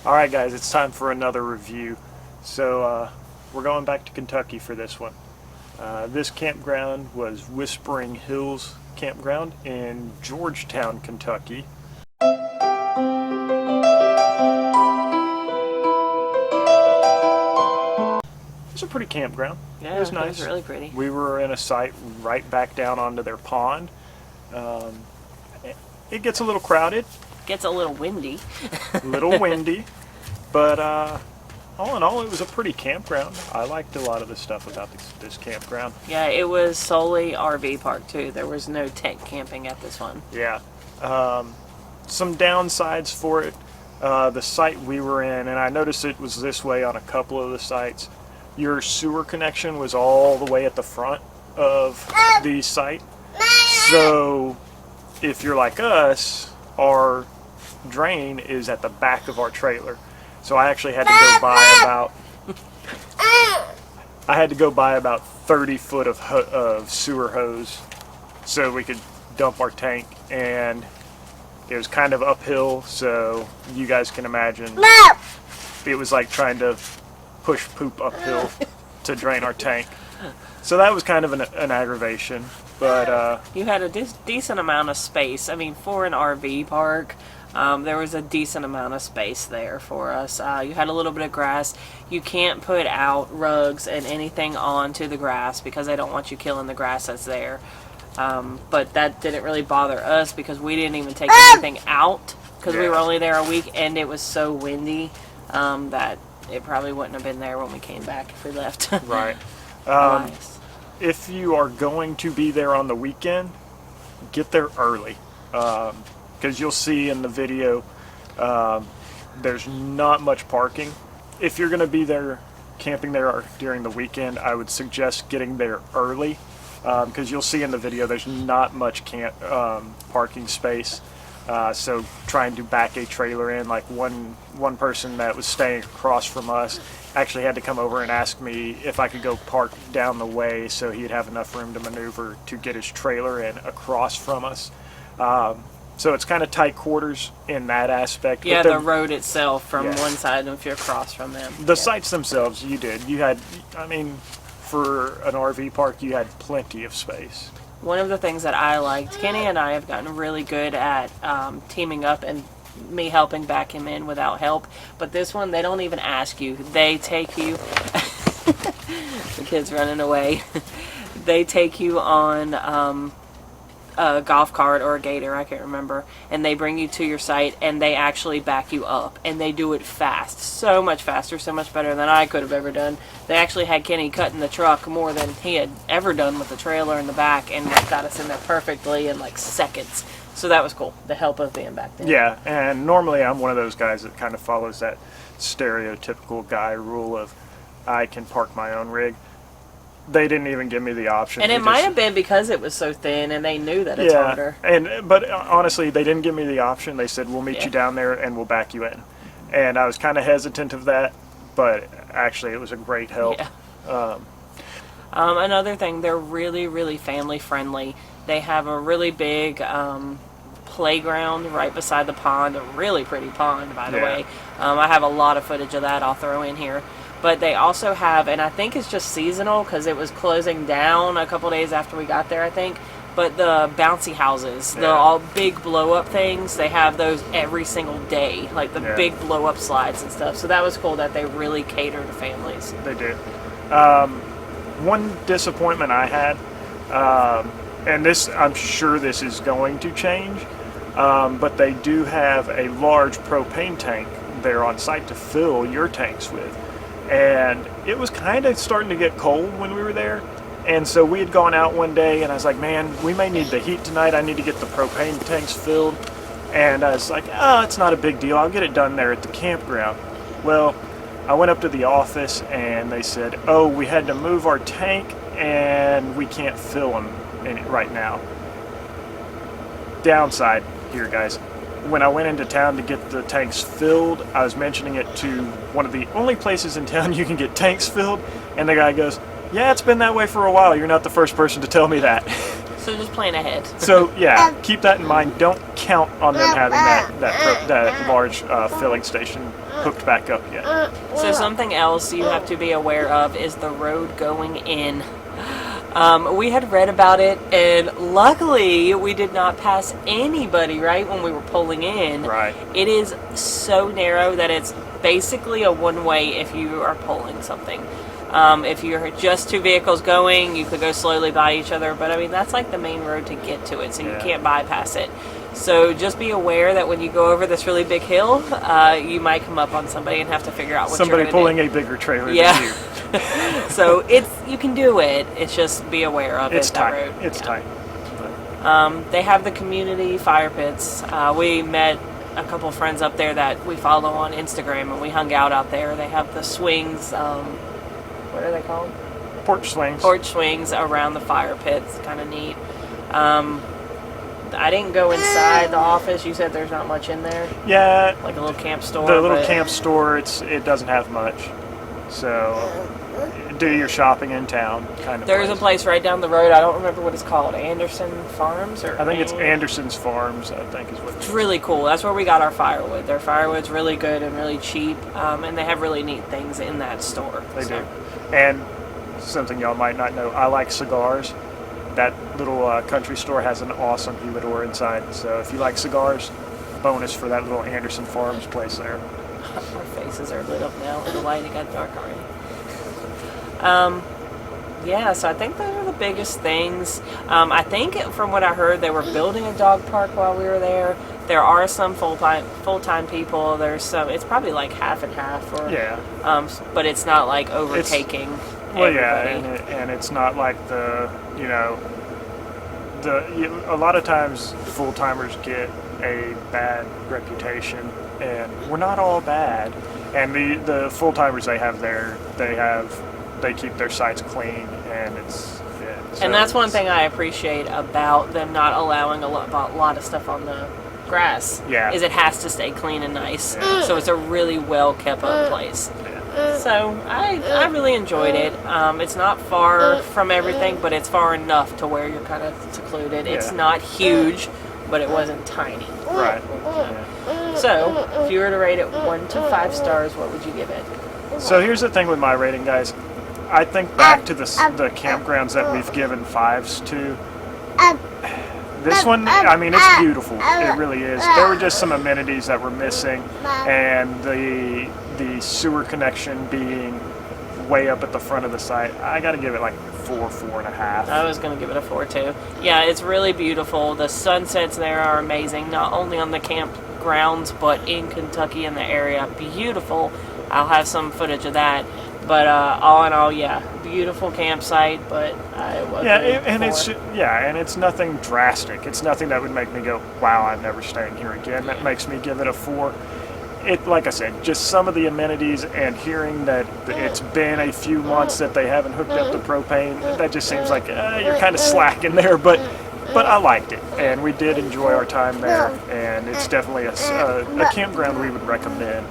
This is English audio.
Alright guys, it's time for another review. So we're going back to Kentucky for this one. This campground was Whispering Hills Campground in Georgetown, Kentucky. It's a pretty campground. Yeah, it was nice. It was really pretty. We were in a site right back down onto their pond. It gets a little crowded. Gets a little windy. But all in all, it was a pretty campground. I liked a lot of the stuff about this campground. Yeah, it was solely RV park too. There was no tent camping at this one. Yeah. Some downsides for it. The site we were in, and I noticed it was this way on a couple of the sites, your sewer connection was all the way at the front of the site. So if you're like us, our drain is at the back of our trailer. So I actually had to go buy about 30 foot of sewer hose so we could dump our tank, and it was kind of uphill, so you guys can imagine it was like trying to push poop uphill to drain our tank. So that was kind of an aggravation, but you had a decent amount of space. I mean, for an RV park, there was a decent amount of space there for us. You had a little bit of grass. You can't put out rugs and anything onto the grass because they don't want you killing the grass that's there. But that didn't really bother us because we didn't even take anything out because we were only there a week, and it was so windy that it probably wouldn't have been there when we came back if we left. Right. Nice. If you are going to be there on the weekend, get there early. Because you'll see in the video, there's not much parking. If you're going to be there, camping there during the weekend, I would suggest getting there early. Because you'll see in the video, there's not much parking space. So trying to back a trailer in, like one person that was staying across from us actually had to come over and ask me if I could go park down the way so he'd have enough room to maneuver to get his trailer in across from us. So it's kind of tight quarters in that aspect. Yeah, the road itself from one side, if you're across from them. The sites themselves, you had, I mean, for an RV park, you had plenty of space. One of the things that I liked, Kenny and I have gotten really good at teaming up and me helping back him in without help. But this one, they don't even ask you. They take you. The kid's running away. They take you on a golf cart or a gator, I can't remember, and they bring you to your site and they actually back you up, and they do it fast, so much faster, so much better than I could have ever done. They actually had Kenny cutting the truck more than he had ever done with the trailer in the back, and got us in there perfectly in like seconds. So that was cool, the help of being back there. Yeah, and normally I'm one of those guys that kind of follows that stereotypical guy rule of I can park my own rig. They didn't even give me the option. And it might have been because it was so thin and they knew that it's harder. But honestly, they didn't give me the option. They said, we'll meet you down there and we'll back you in. And I was kind of hesitant of that, but actually it was a great help. Yeah. Another thing, they're really, really family friendly. They have a really big playground right beside the pond, a really pretty pond, by the way. I have a lot of footage of that I'll throw in here. But they also have, and I think it's just seasonal because it was closing down a couple days after we got there, I think. But the bouncy houses, the all big blow-up things, they have those every single day, like the big blow-up slides and stuff. So that was cool that they really cater to families. They do. One disappointment I had, and this, I'm sure this is going to change, but they do have a large propane tank there on site to fill your tanks with. And it was kind of starting to get cold when we were there. And so we had gone out one day and I was like, man, we may need the heat tonight. I need to get the propane tanks filled. And I was like, it's not a big deal. I'll get it done there at the campground. Well, I went up to the office and they said, we had to move our tank and we can't fill them right now. Downside here, guys. When I went into town to get the tanks filled, I was mentioning it to one of the only places in town you can get tanks filled, and the guy goes, yeah, it's been that way for a while. You're not the first person to tell me that. So just plan ahead. So yeah, keep that in mind. Don't count on them having that large filling station hooked back up yet. So something else you have to be aware of is the road going in. We had read about it, and luckily we did not pass anybody right when we were pulling in. Right. It is so narrow that it's basically a one-way if you are pulling something. If you're just two vehicles going, you could go slowly by each other, but I mean that's like the main road to get to it, so you can't bypass it. So just be aware that when you go over this really big hill, you might come up on somebody and have to figure out what somebody you're gonna pulling a bigger trailer than you. So you can do it. It's just be aware of it's it. tight. That road. It's tight. They have the community fire pits. We met a couple friends up there that we follow on Instagram, and we hung out there. They have the swings. What are they called? Porch swings. Porch swings around the fire pits. Kind of neat. I didn't go inside the office. You said there's not much in there. Yeah. Like a little camp store. The little camp store. It doesn't have much. So do your shopping in town kind of. There's a place right down the road. I don't remember what it's called. Anderson Farms or. I think it's Anderson's Farms. I think is what. It's really cool. That's where we got our firewood. Their firewood's really good and really cheap, and they have really neat things in that store. They do. And something y'all might not know, I like cigars. That little country store has an awesome humidor inside. So if you like cigars, bonus for that little Anderson Farms place there. Our faces are lit up now. The lighting got dark already. Yeah, so I think those are the biggest things. I think from what I heard, they were building a dog park while we were there. There are some full-time people. There's some. It's probably like half and half, or but it's not like overtaking. Well, everybody. and it's not like a lot of times full-timers get a bad reputation, and we're not all bad. And the full-timers they have there, they keep their sites clean, and and that's one thing I appreciate about them not allowing a lot of stuff on the grass. Yeah. Is it has to stay clean and nice. Yeah. So it's a really well kept up place. Yeah. So I really enjoyed it. It's not far from everything, but it's far enough to where you're kind of secluded. Yeah. It's not huge, but it wasn't tiny. Right. Yeah. So if you were to rate it 1 to 5 stars, what would you give it? So here's the thing with my rating, guys. I think back to the campgrounds that we've given 5s to. This one, I mean, it's beautiful. It really is. There were just some amenities that were missing, and the sewer connection being way up at the front of the site. I got to give it like 4.5. I was going to give it a 4 too. Yeah, it's really beautiful. The sunsets there are amazing, not only on the campgrounds, but in Kentucky in the area. Beautiful. I'll have some footage of that. But all in all, yeah, beautiful campsite. But I was and it's nothing drastic. It's nothing that would make me go, "Wow, I'm never staying here again." That makes me give it a 4. It, like I said, just some of the amenities and hearing that it's been a few months that they haven't hooked up the propane. That just seems like you're kind of slacking there. But I liked it, and we did enjoy our time there. And it's definitely a campground we would recommend.